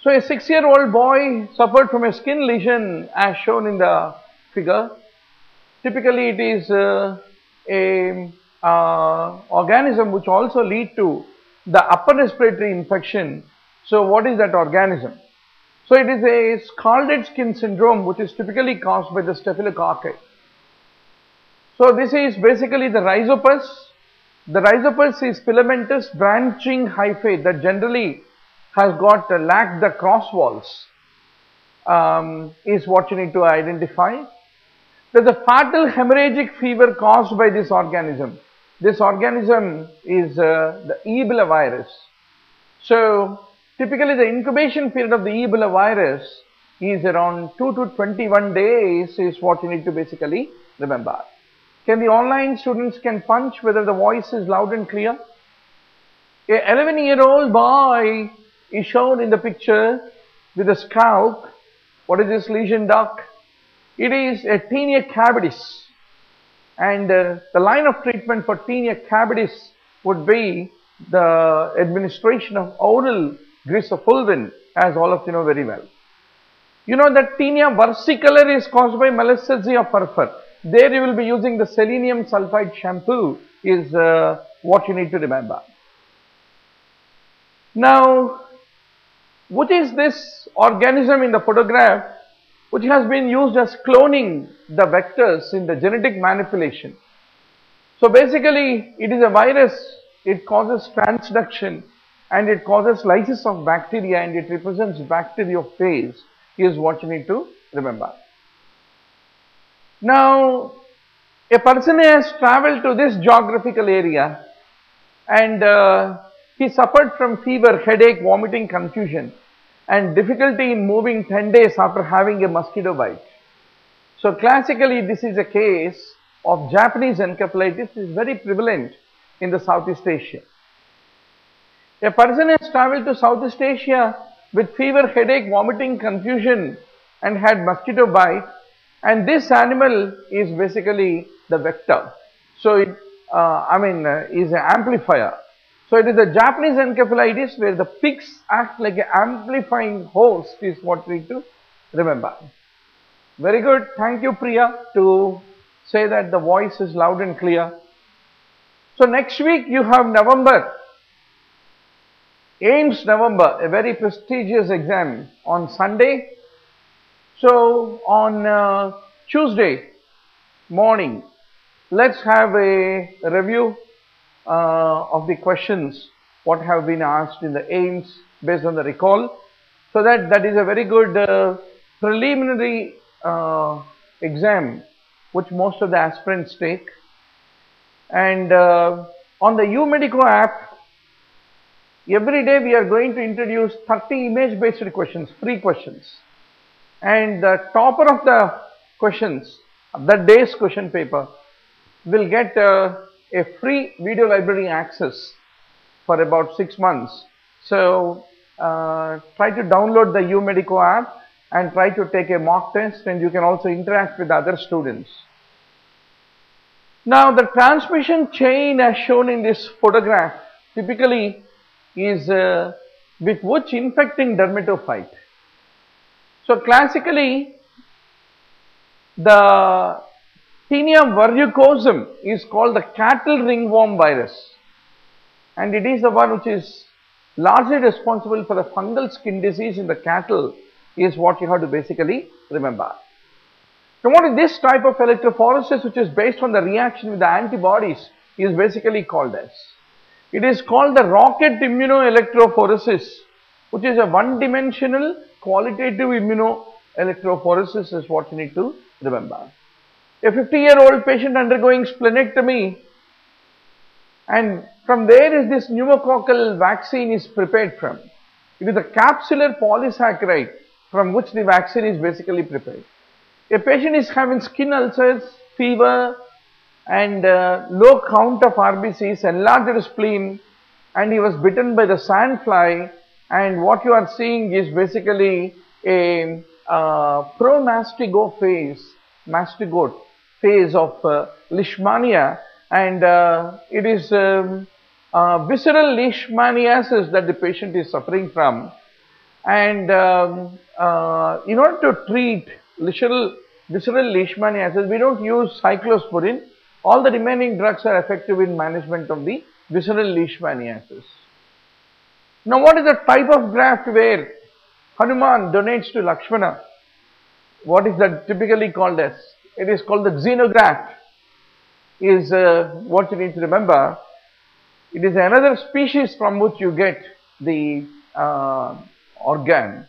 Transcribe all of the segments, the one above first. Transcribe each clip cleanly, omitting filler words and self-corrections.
So a 6-year-old boy suffered from a skin lesion as shown in the figure. Typically it is a organism which also lead to the upper respiratory infection. So what is that organism? So it is a scalded skin syndrome which is typically caused by the staphylococci. So this is basically the rhizopus. The rhizopus is filamentous branching hyphae that generally has got lacked the cross walls, is what you need to identify. There is a fatal hemorrhagic fever caused by this organism. This organism is the Ebola virus. So typically the incubation period of the Ebola virus is around 2 to 21 days is what you need to basically remember. Can the online students can punch whether the voice is loud and clear? A 11-year-old boy is shown in the picture with a scalp. What is this lesion, doc? It is a tinea capitis, and the line of treatment for tinea capitis would be the administration of oral grisofulvin, as all of you know very well. You know that tinea versicolor is caused by Malassezia furfur. There you will be using the selenium sulfide shampoo is what you need to remember. Now, what is this organism in the photograph which has been used as cloning the vectors in the genetic manipulation? So basically it is a virus, it causes transduction and it causes lysis of bacteria and it represents bacteriophage is what you need to remember. Now a person has travelled to this geographical area and he suffered from fever, headache, vomiting, confusion and difficulty in moving 10 days after having a mosquito bite. So classically this is a case of Japanese encephalitis, is very prevalent in the Southeast Asia. A person has travelled to Southeast Asia with fever, headache, vomiting, confusion and had mosquito bite, and this animal is basically the vector. So it is an amplifier. So it is a Japanese encephalitis where the pigs act like an amplifying host is what we need to remember. Very good. Thank you, Priya, to say that the voice is loud and clear. So next week you have November, AIMS November, a very prestigious exam on Sunday. So on Tuesday morning, let's have a review of the questions what have been asked in the AIMS based on the recall. So that is a very good preliminary exam which most of the aspirants take. And on the uMedico app, every day we are going to introduce 30 image based questions, free questions, and the topper of the questions, that day's question paper, will get a free video library access for about 6 months. So try to download the uMedico app and try to take a mock test, and you can also interact with other students. Now the transmission chain as shown in this photograph typically is with which infecting dermatophyte. So classically the Tinea verrucosum is called the cattle ringworm virus, and it is the one which is largely responsible for the fungal skin disease in the cattle is what you have to basically remember. Now what is this type of electrophoresis which is based on the reaction with the antibodies is basically called as? It is called the rocket immunoelectrophoresis, which is a one-dimensional qualitative immunoelectrophoresis is what you need to remember. A 50-year-old patient undergoing splenectomy, and from there is this pneumococcal vaccine is prepared from. It is a capsular polysaccharide from which the vaccine is basically prepared. A patient is having skin ulcers, fever and low count of RBCs, enlarged spleen, and he was bitten by the sandfly, and what you are seeing is basically a pro-mastigote phase of leishmania, and it is visceral leishmaniasis that the patient is suffering from. And in order to treat visceral leishmaniasis, we don't use cyclosporin. All the remaining drugs are effective in management of the visceral leishmaniasis. Now, what is the type of graft where Hanuman donates to Lakshmana? What is that typically called as? It is called the xenograft. Is what you need to remember. It is another species from which you get the organ.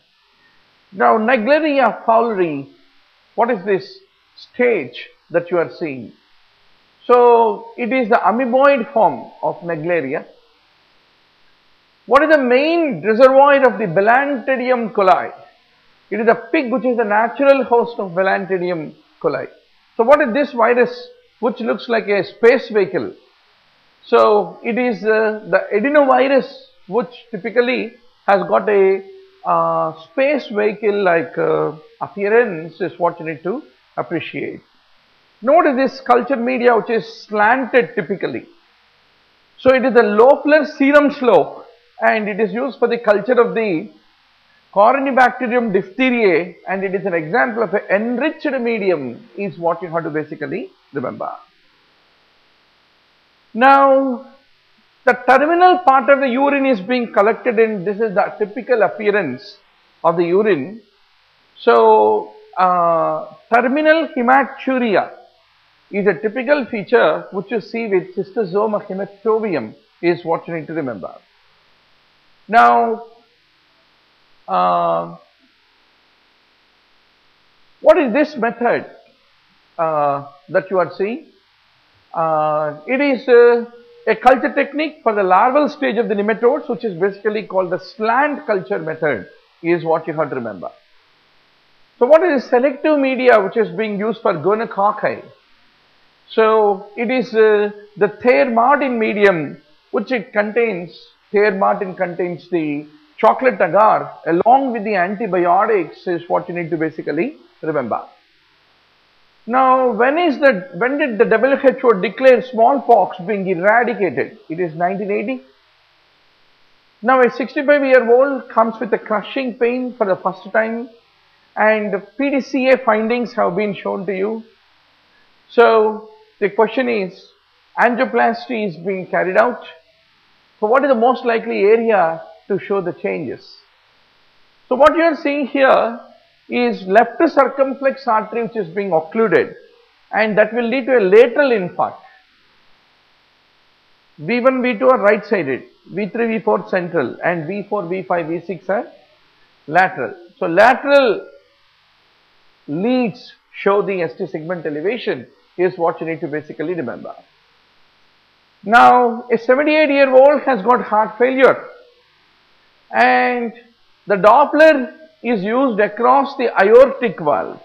Now, Naegleria fowleri, what is this stage that you are seeing? So, it is the amoeboid form of Naegleria. What is the main reservoir of the Balantidium coli? It is a pig which is the natural host of Balantidium coli. So, what is this virus which looks like a space vehicle? So, it is the adenovirus which typically has got a space vehicle like appearance is what you need to appreciate. Note this culture media which is slanted typically. So, it is the Loeffler serum slope and it is used for the culture of the Corynebacterium diphtheriae, and it is an example of an enriched medium is what you have to basically remember. Now, the terminal part of the urine is being collected in, this is the typical appearance of the urine. So, terminal hematuria is a typical feature which you see with cystosoma hematobium is what you need to remember. Now, what is this method that you are seeing? It is a culture technique for the larval stage of the nematodes, which is basically called the slant culture method is what you have to remember. So, what is the selective media which is being used for gonococci? So, it is the Thayer-Martin medium which it contains, Thayer-Martin contains the chocolate agar along with the antibiotics is what you need to basically remember. Now, when did the WHO declare smallpox being eradicated? It is 1980. Now, a 65-year-old comes with a crushing pain for the first time and PDCA findings have been shown to you. So, the question is, angioplasty is being carried out. So, what is the most likely area to show the changes? So, what you are seeing here is left circumflex artery which is being occluded, and that will lead to a lateral infarct. V1, V2 are right sided, V3, V4 central, and V4, V5, V6 are lateral. So, lateral leads show the ST segment elevation is what you need to basically remember. Now, a 78-year-old has got heart failure and the Doppler is used across the aortic valve.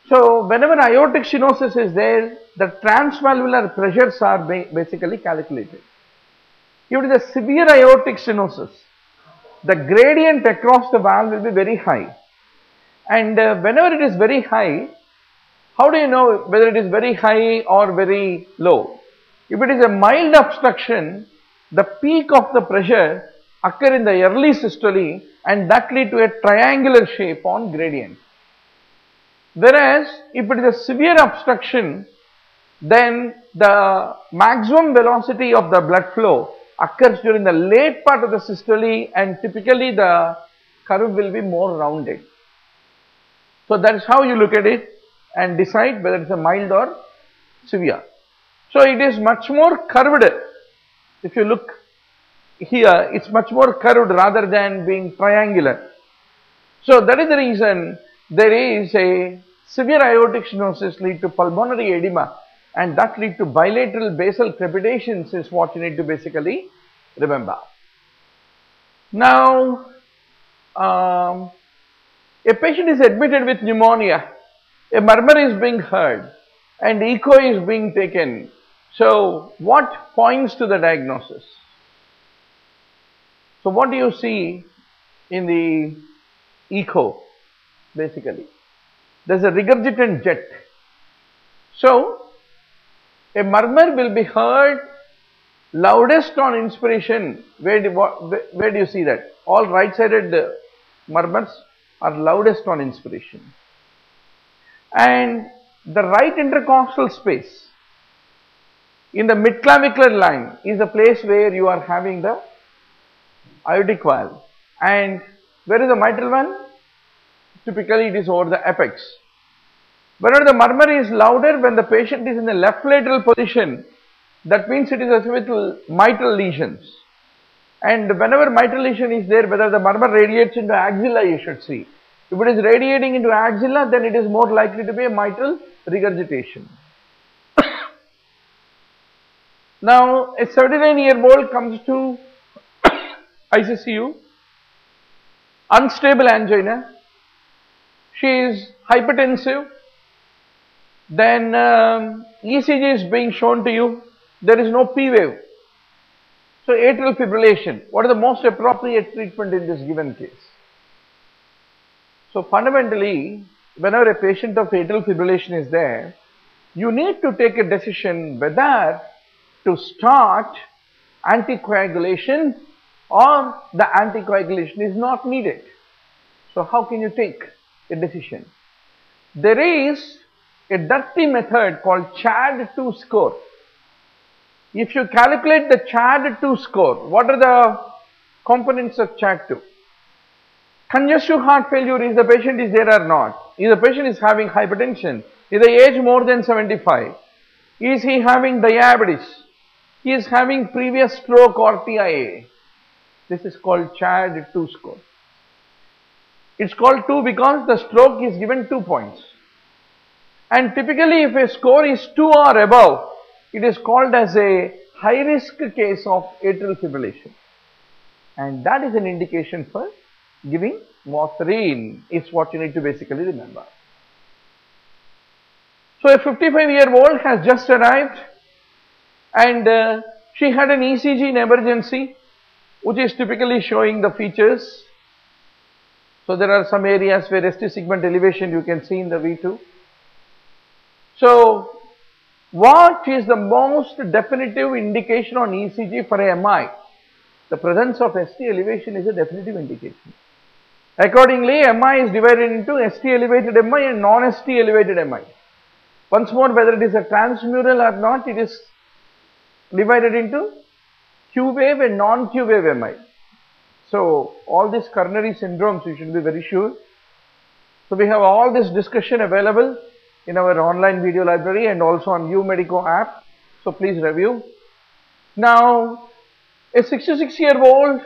So, whenever aortic stenosis is there, the transvalvular pressures are basically calculated. If it is a severe aortic stenosis, the gradient across the valve will be very high, and whenever it is very high, how do you know whether it is very high or very low? If it is a mild obstruction, the peak of the pressure occur in the early systole and that lead to a triangular shape on gradient. Whereas, if it is a severe obstruction, then the maximum velocity of the blood flow occurs during the late part of the systole and typically the curve will be more rounded. So, that is how you look at it and decide whether it is a mild or severe. So, it is much more curved. If you look here, it is much more curved rather than being triangular. So, that is the reason there is a severe aortic stenosis lead to pulmonary edema, and that lead to bilateral basal crepitations is what you need to basically remember. Now, a patient is admitted with pneumonia, a murmur is being heard and echo is being taken. So, what points to the diagnosis? So, what do you see in the echo basically? There is a regurgitant jet. So, a murmur will be heard loudest on inspiration, where do you see that? All right-sided murmurs are loudest on inspiration. And the right intercostal space in the midclavicular line is the place where you are having the aortic valve. And where is the mitral valve? Typically it is over the apex. Whenever the murmur is louder when the patient is in the left lateral position, that means it is associated with mitral lesions. And whenever mitral lesion is there, whether the murmur radiates into axilla, you should see. If it is radiating into axilla, then it is more likely to be a mitral regurgitation. Now, a 79-year-old comes to ICCU, unstable angina, she is hypertensive, then ECG is being shown to you, there is no P wave. So, atrial fibrillation, what is the most appropriate treatment in this given case? So, fundamentally, whenever a patient of atrial fibrillation is there, you need to take a decision whether to start anticoagulation or the anticoagulation is not needed. So, how can you take a decision? There is a dirty method called CHAD2 score. If you calculate the CHAD2 score, what are the components of CHAD2? Congestive heart failure, is the patient is there or not? Is the patient is having hypertension? Is the age more than 75? Is he having diabetes? He is having previous stroke or TIA. This is called CHAD2 score. It's called 2 because the stroke is given 2 points. And typically if a score is 2 or above, it is called as a high risk case of atrial fibrillation. And that is an indication for giving warfarin, is what you need to basically remember. So a 55-year-old has just arrived and she had an ECG in emergency, which is typically showing the features. So there are some areas where ST segment elevation you can see in the V2. So what is the most definitive indication on ECG for a MI? The presence of ST elevation is a definitive indication. Accordingly, MI is divided into ST elevated MI and non-ST elevated MI. Once more, whether it is a transmural or not, it is divided into Q wave and non-Q wave MI. So all these coronary syndromes you should be very sure. So we have all this discussion available in our online video library and also on uMedico app. So please review. Now a 66-year-old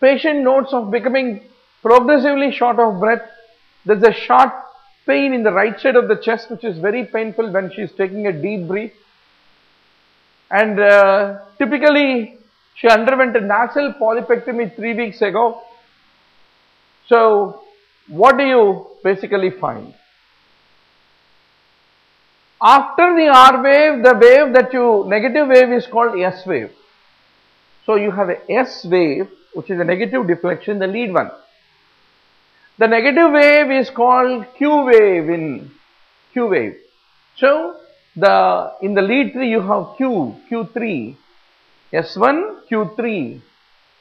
patient notes of becoming progressively short of breath. There is a sharp pain in the right side of the chest which is very painful when she is taking a deep breath. And typically she underwent a nasal polypectomy 3 weeks ago. So what do you basically find? After the R wave, the wave that negative wave is called S wave. So you have a S wave, which is a negative deflection, the lead one. The negative wave is called Q wave in Q wave. So in the lead 3 you have Q3, S1, Q3,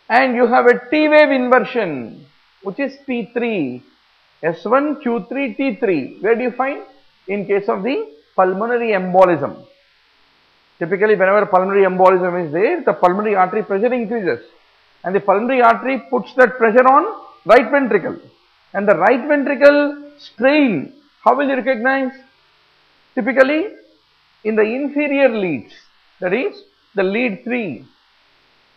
and you have a T wave inversion, which is T3, S1, Q3, T3. Where do you find? In case of the pulmonary embolism. Typically whenever pulmonary embolism is there, the pulmonary artery pressure increases and the pulmonary artery puts that pressure on right ventricle, and the right ventricle strain, how will you recognize? Typically in the inferior leads, that is the lead 3,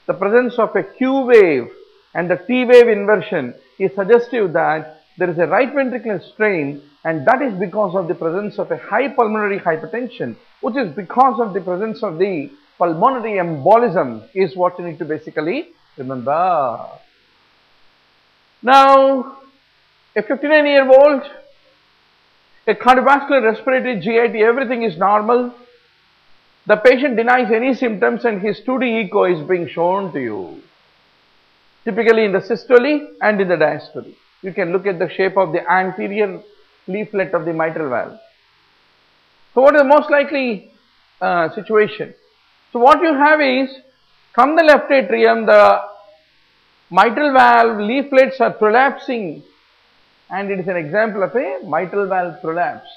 the presence of a Q wave and the T wave inversion is suggestive that there is a right ventricular strain, and that is because of the presence of a high pulmonary hypertension, which is because of the presence of the pulmonary embolism, is what you need to basically remember. Now a 59-year-old, a cardiovascular, respiratory, GIT, everything is normal. The patient denies any symptoms and his 2D echo is being shown to you, typically in the systole and in the diastole. You can look at the shape of the anterior leaflet of the mitral valve. So what is the most likely situation? So what you have is, from the left atrium, the mitral valve leaflets are prolapsing, and it is an example of a mitral valve prolapse,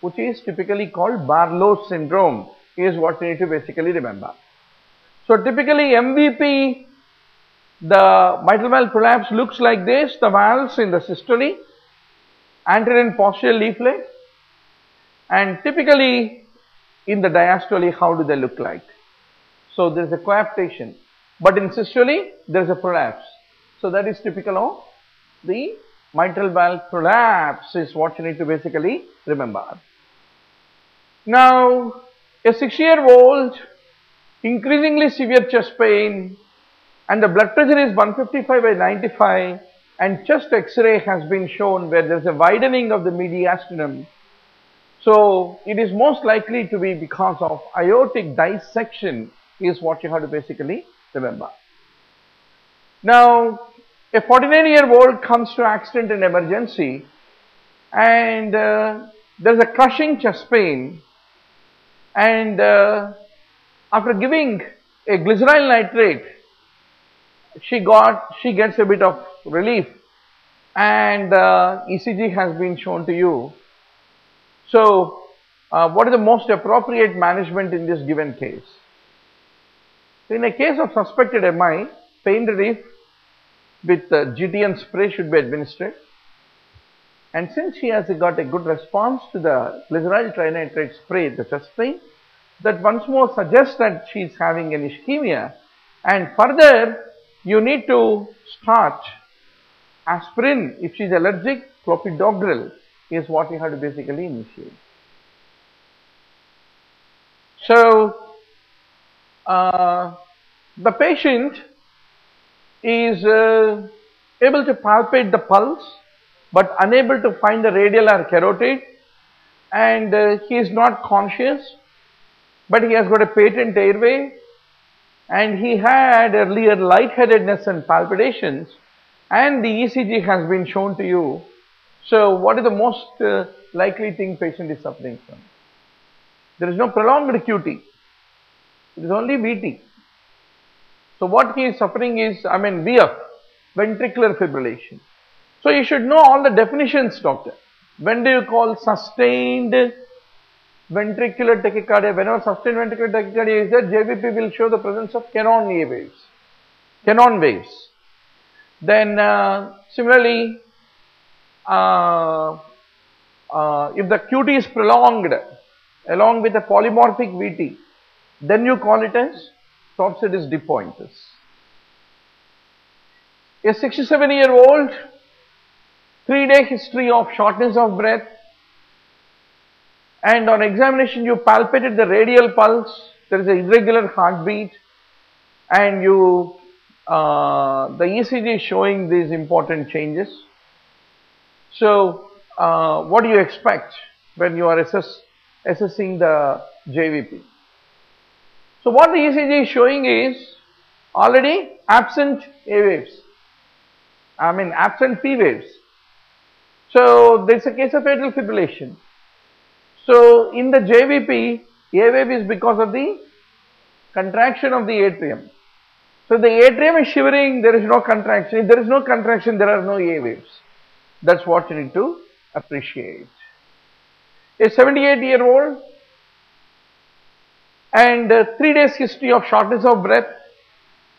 which is typically called Barlow's syndrome, is what you need to basically remember. So typically MVP, the mitral valve prolapse looks like this, the valves in the systole, anterior and posterior leaflet, and typically in the diastole, how do they look like? So there is a coaptation, but in systole there is a prolapse. So that is typical of the mitral valve prolapse, is what you need to basically remember. Now, a 6-year-old, increasingly severe chest pain, and the blood pressure is 155/95, and chest X-ray has been shown where there is a widening of the mediastinum. So it is most likely to be because of aortic dissection, is what you have to basically remember. Now, a 49-year-old comes to accident and emergency, and there is a crushing chest pain, and after giving a glyceryl nitrate, she gets a bit of relief, and ECG has been shown to you. So what is the most appropriate management in this given case? In a case of suspected MI, pain relief with GTN spray should be administered, and since she has got a good response to the glyceryl trinitrate spray, the chest pain, that once more suggests that she is having an ischemia, and further you need to start aspirin. If she is allergic, clopidogrel is what you have to basically initiate. So the patient is able to palpate the pulse, but unable to find the radial or carotid, and he is not conscious, but he has got a patent airway, and he had earlier lightheadedness and palpitations, and the ECG has been shown to you. So what is the most likely thing patient is suffering from? There is no prolonged QT, it is only VT. So what he is suffering is, VF, ventricular fibrillation. So you should know all the definitions, doctor. When do you call sustained ventricular tachycardia? Whenever sustained ventricular tachycardia is there, JVP will show the presence of Canon waves. Then similarly, if the QT is prolonged along with a polymorphic VT, then you call it as Topsidis depointus. A 67-year-old, 3-day history of shortness of breath, and on examination you palpated the radial pulse, there is an irregular heartbeat, and the ECG is showing these important changes. So what do you expect when you are assessing the JVP? So what the ECG is showing is already absent A waves, absent P waves. So there is a case of atrial fibrillation. So in the JVP, A wave is because of the contraction of the atrium. So the atrium is shivering, there is no contraction. If there is no contraction, there are no A waves. That's what you need to appreciate. A 78-year-old, and 3 days history of shortness of breath,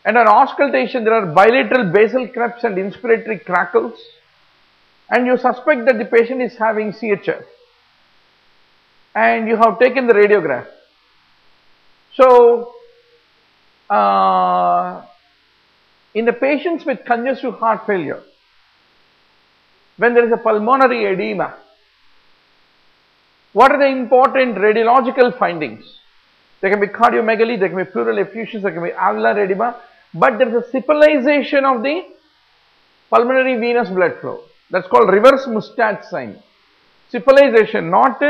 and on auscultation there are bilateral basal creps and inspiratory crackles, and you suspect that the patient is having CHF, and you have taken the radiograph. So in the patients with congestive heart failure, when there is a pulmonary edema, what are the important radiological findings? There can be cardiomegaly, there can be pleural effusions, there can be alveolar edema, but there is a siphonization of the pulmonary venous blood flow. That's called reverse Mustat sign. Siphonization, not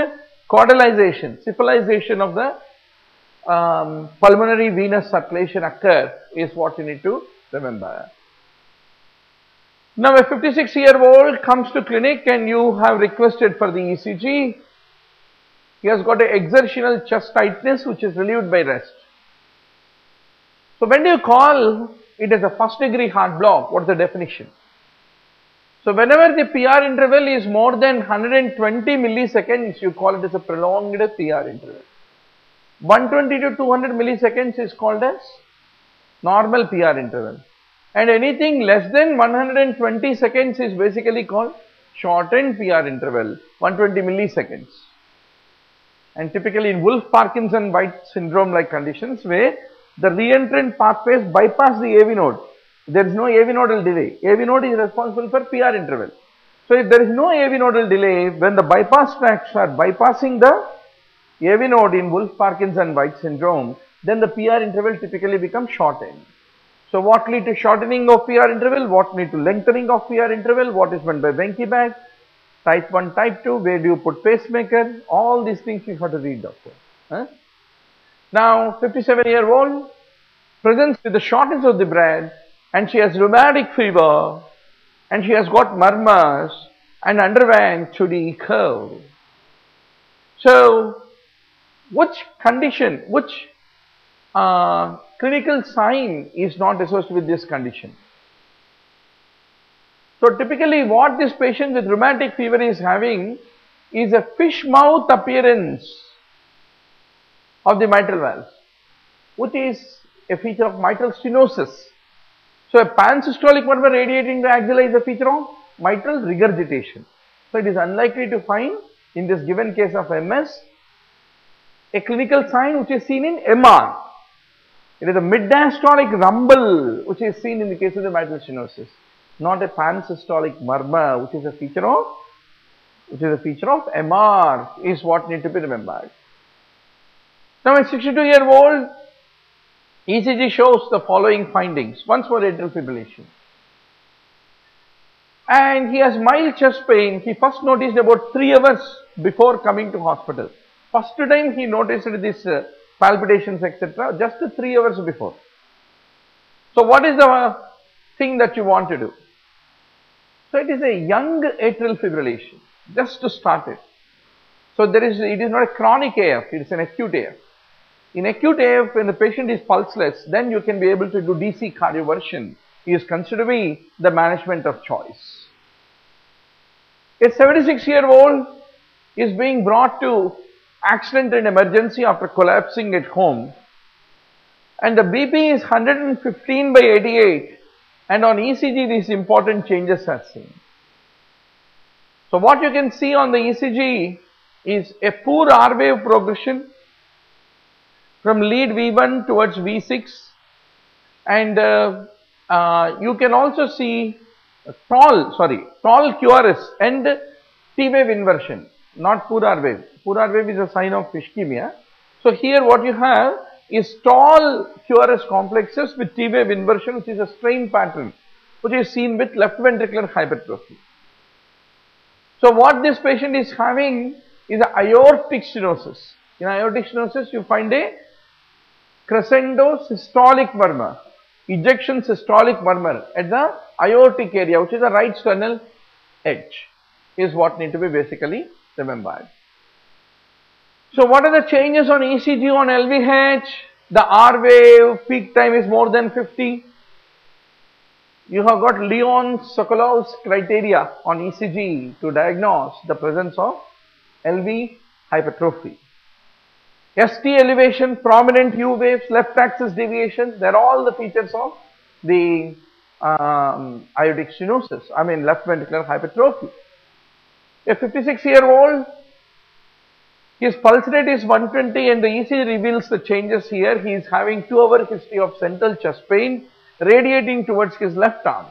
caudalization. Siphonization of the pulmonary venous circulation occur is what you need to remember. Now a 56-year-old comes to clinic and you have requested for the ECG. He has got an exertional chest tightness which is relieved by rest. So when do you call it as a first degree heart block? What is the definition? So whenever the PR interval is more than 120 milliseconds, you call it as a prolonged PR interval. 120 to 200 milliseconds is called as normal PR interval. And anything less than 120 seconds is basically called shortened PR interval, 120 milliseconds. And typically in Wolff-Parkinson-White syndrome like conditions where the reentrant pathways bypass the AV node, there is no AV nodal delay. AV node is responsible for PR interval. So if there is no AV nodal delay, when the bypass tracts are bypassing the AV node in Wolff-Parkinson-White syndrome, then the PR interval typically becomes shortened. So what lead to shortening of PR interval? What lead to lengthening of PR interval? What is meant by Venki bag? Type 1, type 2, where do you put pacemaker? All these things you have to read, doctor. Now 57-year-old presents with the shortness of the breath, and she has rheumatic fever, and she has got murmurs and underwent 2D curve. So which condition, which clinical sign is not associated with this condition? So typically what this patient with rheumatic fever is having is a fish mouth appearance of the mitral valve, which is a feature of mitral stenosis. So a pansystolic murmur radiating the axilla is a feature of mitral regurgitation. So it is unlikely to find in this given case of MS a clinical sign which is seen in MR. It is a mid-diastolic rumble which is seen in the case of the mitral stenosis, not a pansystolic murmur which is a feature of MR is what need to be remembered. Now a 62-year-old ECG shows the following findings. Once more atrial fibrillation. And he has mild chest pain. He first noticed about 3 hours before coming to hospital. First time he noticed this palpitations etc. just 3 hours before. So what is the thing that you want to do? So it is a young atrial fibrillation, just to start it. So it is not a chronic AF, it is an acute AF. In acute AF, when the patient is pulseless, then you can be able to do DC cardioversion. He is considered to be the management of choice. A 76-year-old is being brought to accident and emergency after collapsing at home, and the BP is 115/88, and on ECG these important changes are seen. So what you can see on the ECG is a poor R wave progression from lead V1 towards V6, and you can also see tall QRS and T wave inversion, not poor R wave. Poor R wave is a sign of ischemia. So here what you have is tall QRS complexes with T wave inversion, which is a strain pattern which is seen with left ventricular hypertrophy. So what this patient is having is an aortic stenosis. In aortic stenosis you find a crescendo systolic murmur, ejection systolic murmur at the aortic area, which is the right sternal edge, is what need to be basically remembered. So what are the changes on ECG on LVH? The R wave peak time is more than 50. You have got Lyon-Sokolov's criteria on ECG to diagnose the presence of LV hypertrophy. ST elevation, prominent U waves, left axis deviation, they are all the features of the aortic stenosis, left ventricular hypertrophy. A 56-year-old, his pulse rate is 120 and the ECG reveals the changes here. He is having 2-hour history of central chest pain radiating towards his left arm.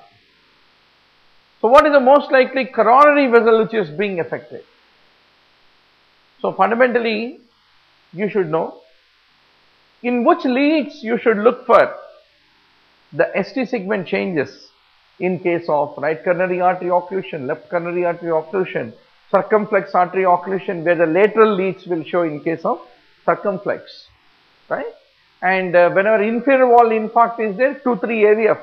So what is the most likely coronary vessel which is being affected? So fundamentally, you should know in which leads you should look for the ST segment changes in case of right coronary artery occlusion, left coronary artery occlusion, circumflex artery occlusion, where the lateral leads will show in case of circumflex, right? And whenever inferior wall infarct is there, 2-3 AVF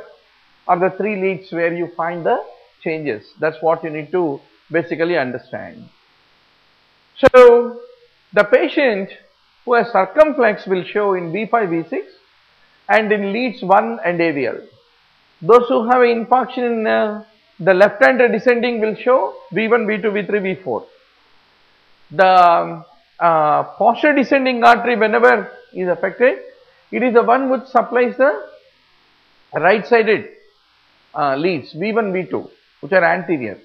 are the 3 leads where you find the changes. That's what you need to basically understand. So the patient who has circumflex will show in V5, V6, and in leads 1 and avial. Those who have an infarction in the left hand descending will show V1, V2, V3, V4. The posterior descending artery, whenever is affected, it is the one which supplies the right sided leads V1, V2, which are anterior.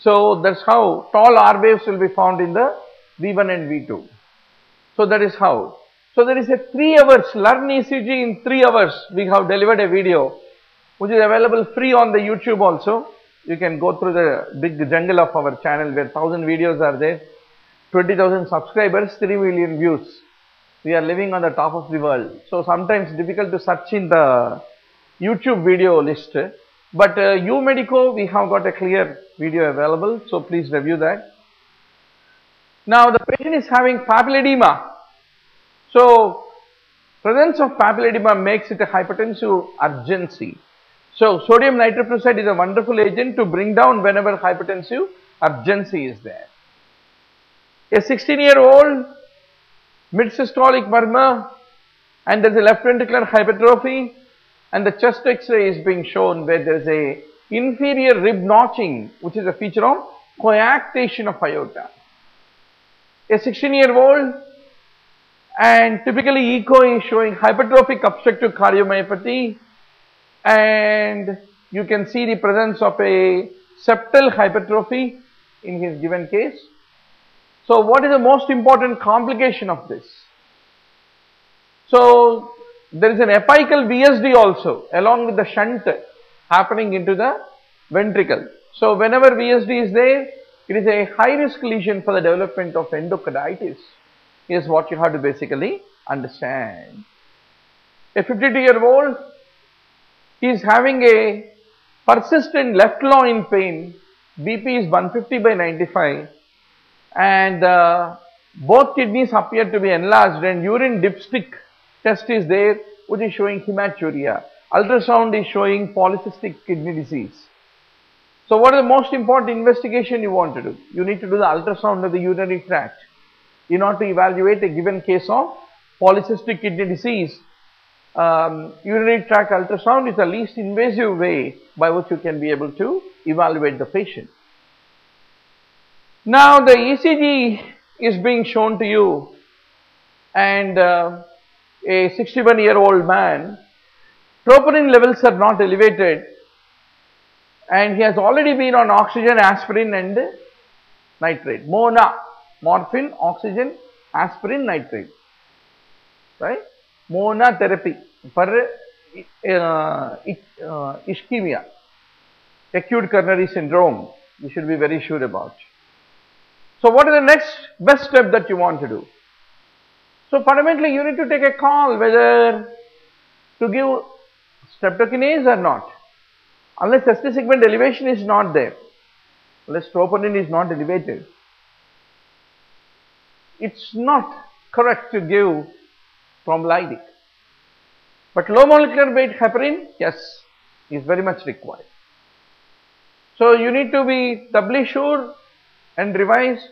So that's how tall R waves will be found in the V1 and V2. So that is how. So there is a 3 hours, learn ECG in 3 hours. We have delivered a video which is available free on the YouTube also. You can go through the big jungle of our channel where 1000 videos are there, 20,000 subscribers, 3 million views. We are living on the top of the world. So sometimes difficult to search in the YouTube video list. But uMedico, we have got a clear video available. So please review that. Now the patient is having papilledema. So presence of papilledema makes it a hypertensive urgency. So sodium nitroprusside is a wonderful agent to bring down whenever hypertensive urgency is there. A 16-year-old mid-systolic murmur, and there is a left ventricular hypertrophy, and the chest X-ray is being shown where there is a inferior rib notching, which is a feature of coarctation of aorta. A 16-year-old, and typically echo is showing hypertrophic obstructive cardiomyopathy, and you can see the presence of a septal hypertrophy in his given case. So what is the most important complication of this? So there is an apical VSD also along with the shunt happening into the ventricle. So whenever VSD is there, it is a high risk lesion for the development of endocarditis, is what you have to basically understand. A 52-year-old is having a persistent left loin pain, BP is 150/95, and both kidneys appear to be enlarged, and urine dipstick test is there which is showing hematuria. Ultrasound is showing polycystic kidney disease. So what is the most important investigation you want to do? You need to do the ultrasound of the urinary tract in order to evaluate a given case of polycystic kidney disease. Urinary tract ultrasound is the least invasive way by which you can be able to evaluate the patient. Now the ECG is being shown to you, and a 61-year-old man, troponin levels are not elevated, and he has already been on oxygen, aspirin and nitrate. MONA, morphine, oxygen, aspirin, nitrate, right? MONA therapy for ischemia, acute coronary syndrome, you should be very sure about. So what is the next best step that you want to do? So fundamentally you need to take a call whether to give streptokinase or not. Unless ST segment elevation is not there, unless troponin is not elevated, it's not correct to give thrombolytic. But low molecular weight heparin, yes, is very much required. So you need to be doubly sure and revise.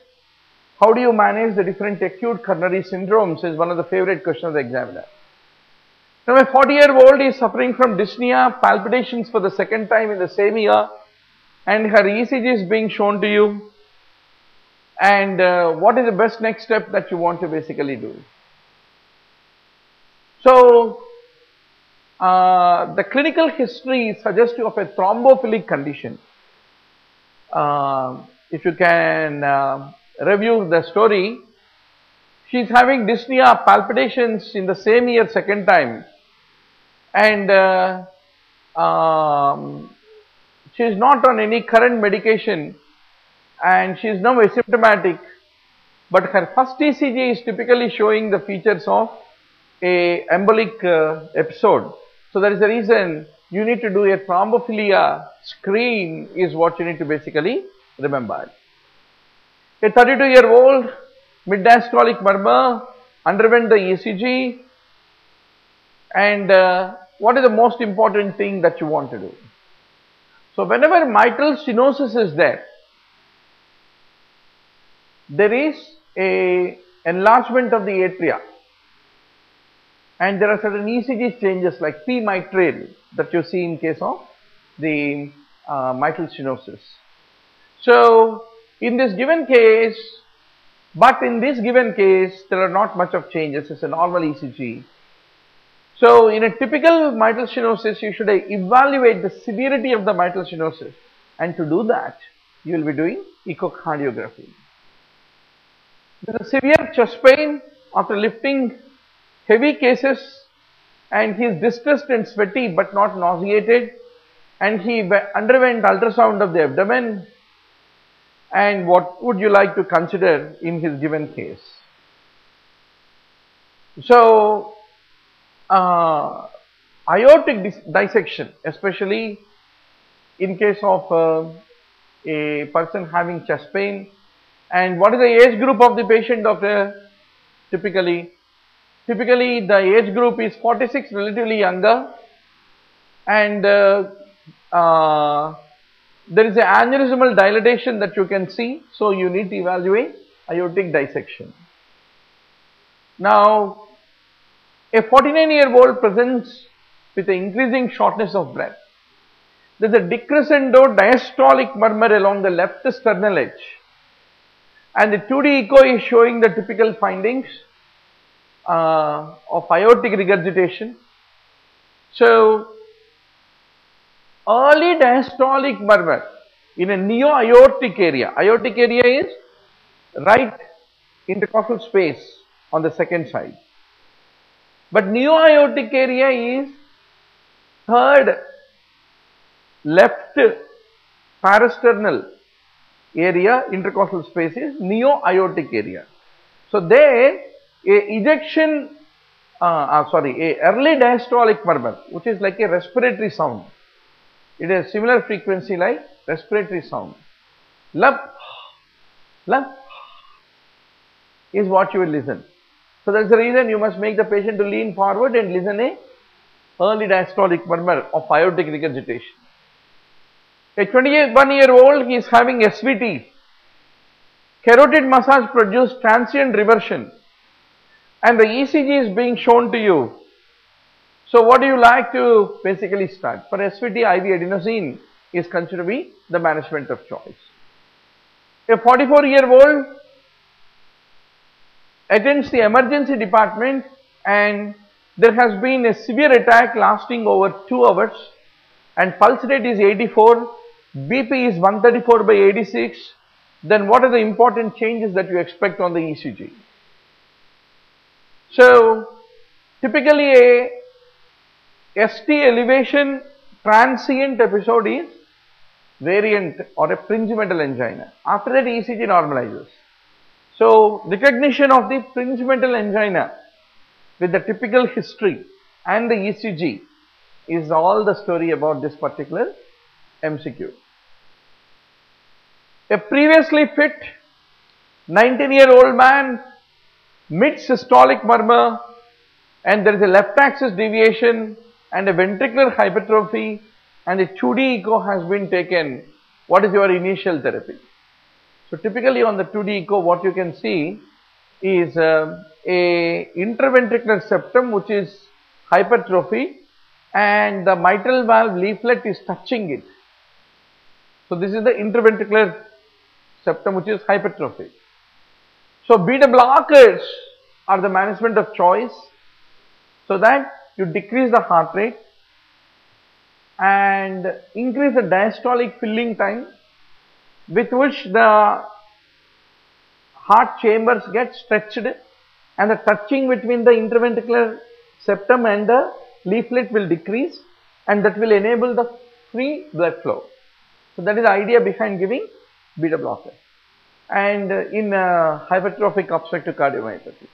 How do you manage the different acute coronary syndromes is one of the favorite questions of the examiner. Now a 40-year-old is suffering from dyspnea, palpitations for the second time in the same year, and her ECG is being shown to you. And what is the best next step that you want to basically do? So the clinical history is suggestive of a thrombophilic condition. If you can review the story, she is having dyspnea, palpitations in the same year second time, and she is not on any current medication, and she is now asymptomatic, but her first ECG is typically showing the features of a embolic episode. So that is the reason you need to do a thrombophilia screen is what you need to basically remember. A 32-year-old mid-diastolic murmur underwent the ECG, and what is the most important thing that you want to do? So whenever mitral stenosis is there is a enlargement of the atria, and there are certain ECG changes like P mitral that you see in case of the mitral stenosis. So in this given case, there are not much of changes. It's a normal ECG. So in a typical mitral stenosis, you should evaluate the severity of the mitral stenosis, and to do that, you will be doing echocardiography. There is severe chest pain after lifting heavy cases, and he is distressed and sweaty but not nauseated, and he underwent ultrasound of the abdomen. And what would you like to consider in his given case? So aortic dissection, especially in case of a person having chest pain. And what is the age group of the patient, doctor? Typically the age group is 46, relatively younger, and there is an aneurysmal dilatation that you can see, so you need to evaluate aortic dissection. Now, a 49-year-old presents with an increasing shortness of breath. There is a decrescendo diastolic murmur along the left sternal edge, and the 2D echo is showing the typical findings of aortic regurgitation. So, early diastolic murmur in a neo-aortic area. Aortic area is right intercostal space on the second side, but neo-aortic area is third left parasternal area. Intercostal space is neo-aortic area. So there a early diastolic murmur, which is like a respiratory sound. It has similar frequency like respiratory sound. Lup, lup is what you will listen. So that's the reason you must make the patient to lean forward and listen a early diastolic murmur of aortic regurgitation. A 21-year-old, he is having SVT. Carotid massage produced transient reversion, and the ECG is being shown to you. So what do you like to basically start? For SVT, IV adenosine is considered to be the management of choice. A 44-year-old attends the emergency department, and there has been a severe attack lasting over 2 hours, and pulse rate is 84, BP is 134/86. Then what are the important changes that you expect on the ECG? So typically a ST elevation transient episode is variant or a prinzimental angina. After that ECG normalizes. So recognition of the prinzimental angina with the typical history and the ECG is all the story about this particular MCQ. A previously fit 19-year-old man, mid-systolic murmur, and there is a left axis deviation and a ventricular hypertrophy, and a 2D echo has been taken. What is your initial therapy? So typically on the 2D echo, what you can see is a intraventricular septum which is hypertrophy, and the mitral valve leaflet is touching it. So this is the intraventricular septum which is hypertrophy. So beta blockers are the management of choice, so that you decrease the heart rate and increase the diastolic filling time, with which the heart chambers get stretched, and the touching between the intraventricular septum and the leaflet will decrease, and that will enable the free blood flow. So that is the idea behind giving beta blocker. And in hypertrophic obstructive cardiomyopathy,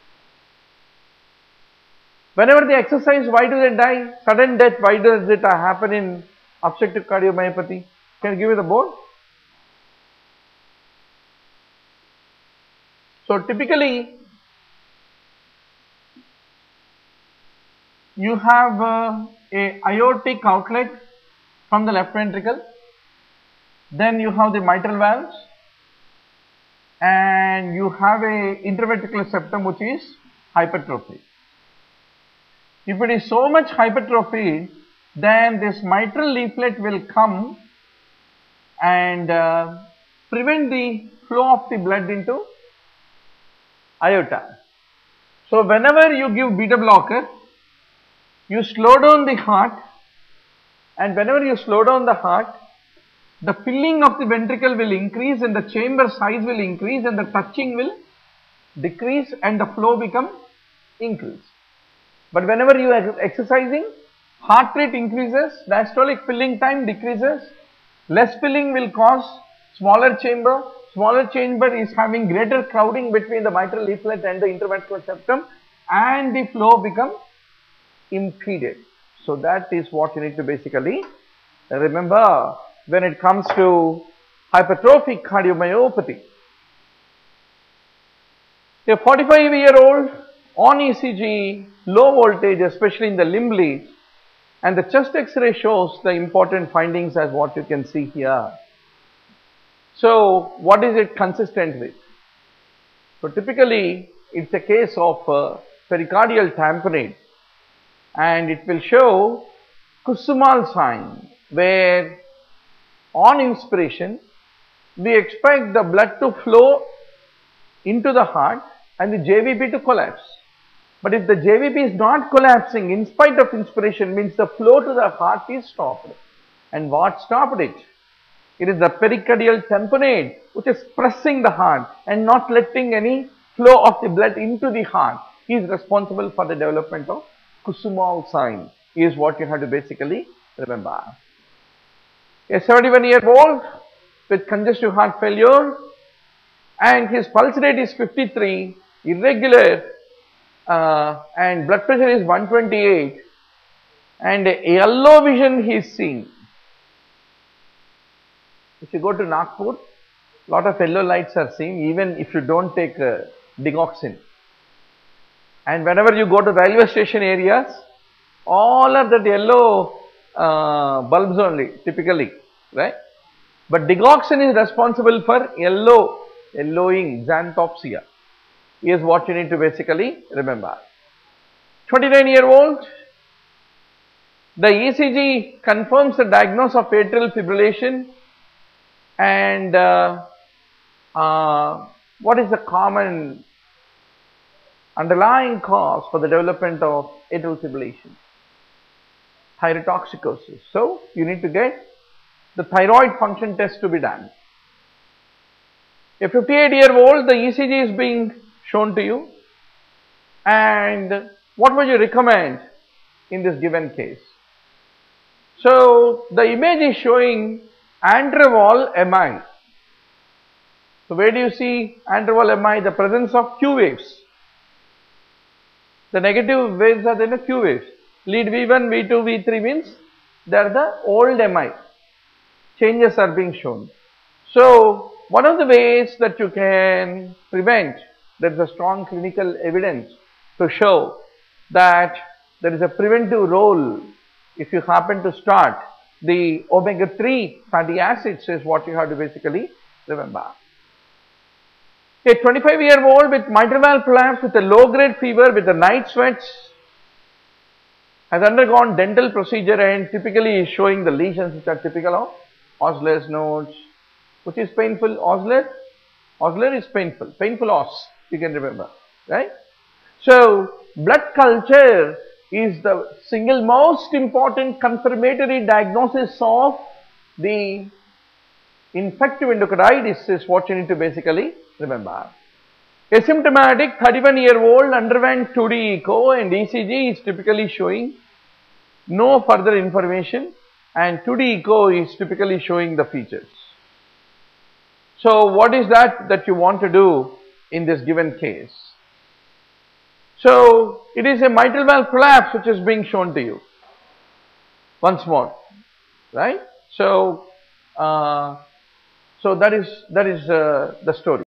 whenever they exercise, why do they die? Sudden death, why does it happen in obstructive cardiomyopathy? Can you give me the board? So typically you have a aortic outlet from the left ventricle, then you have the mitral valves, and you have a intraventricular septum which is hypertrophy. If it is so much hypertrophied, then this mitral leaflet will come and prevent the flow of the blood into aorta. So whenever you give beta blocker, you slow down the heart, and whenever you slow down the heart, the filling of the ventricle will increase and the chamber size will increase and the touching will decrease and the flow become increased. But whenever you are exercising, heart rate increases, diastolic filling time decreases, less filling will cause smaller chamber is having greater crowding between the mitral leaflet and the interventricular septum, and the flow becomes impeded. So that is what you need to basically remember when it comes to hypertrophic cardiomyopathy. A 45-year-old on ECG, low voltage, especially in the limb leads, and the chest X-ray shows the important findings as what you can see here. So what is it consistent with? So typically it's a case of pericardial tamponade, and it will show Kusumal sign, where on inspiration we expect the blood to flow into the heart and the JVP to collapse. But if the JVP is not collapsing in spite of inspiration, means the flow to the heart is stopped. And what stopped it? It is the pericardial tamponade which is pressing the heart and not letting any flow of the blood into the heart. He is responsible for the development of Kusumal sign, is what you have to basically remember. A 71-year-old with congestive heart failure, and his pulse rate is 53, irregular, and blood pressure is 128, and a yellow vision he is seeing. If you go to Nagpur, lot of yellow lights are seen even if you don't take digoxin. And whenever you go to railway station areas, all are that yellow bulbs only typically, right? But digoxin is responsible for yellowing, xanthopsia, is what you need to basically remember. 29-year-old, the ECG confirms the diagnosis of atrial fibrillation, and what is the common underlying cause for the development of atrial fibrillation? Thyrotoxicosis. So you need to get the thyroid function test to be done. A 58-year-old, the ECG is being shown to you, and what would you recommend in this given case? So the image is showing Andreval MI. So where do you see Andreval MI? The presence of Q waves. The negative waves are then the Q waves. Lead V1, V2, V3 means they are the old MI. Changes are being shown. So one of the ways that you can prevent, there is a strong clinical evidence to show that there is a preventive role if you happen to start the omega-3 fatty acids, is what you have to basically remember. A 25-year-old with mitral valve collapse with a low-grade fever with the night sweats has undergone dental procedure and typically is showing the lesions which are typical of Osler's nodes. Which is painful? Osler is painful. Painful os, you can remember, right? So blood culture is the single most important confirmatory diagnosis of the infective endocarditis, is what you need to basically remember. A symptomatic 31-year-old underwent 2D echo and ECG is typically showing no further information, and 2D echo is typically showing the features. So what is that you want to do in this given case? So it is a mitral valve collapse which is being shown to you once more, right? So that is the story.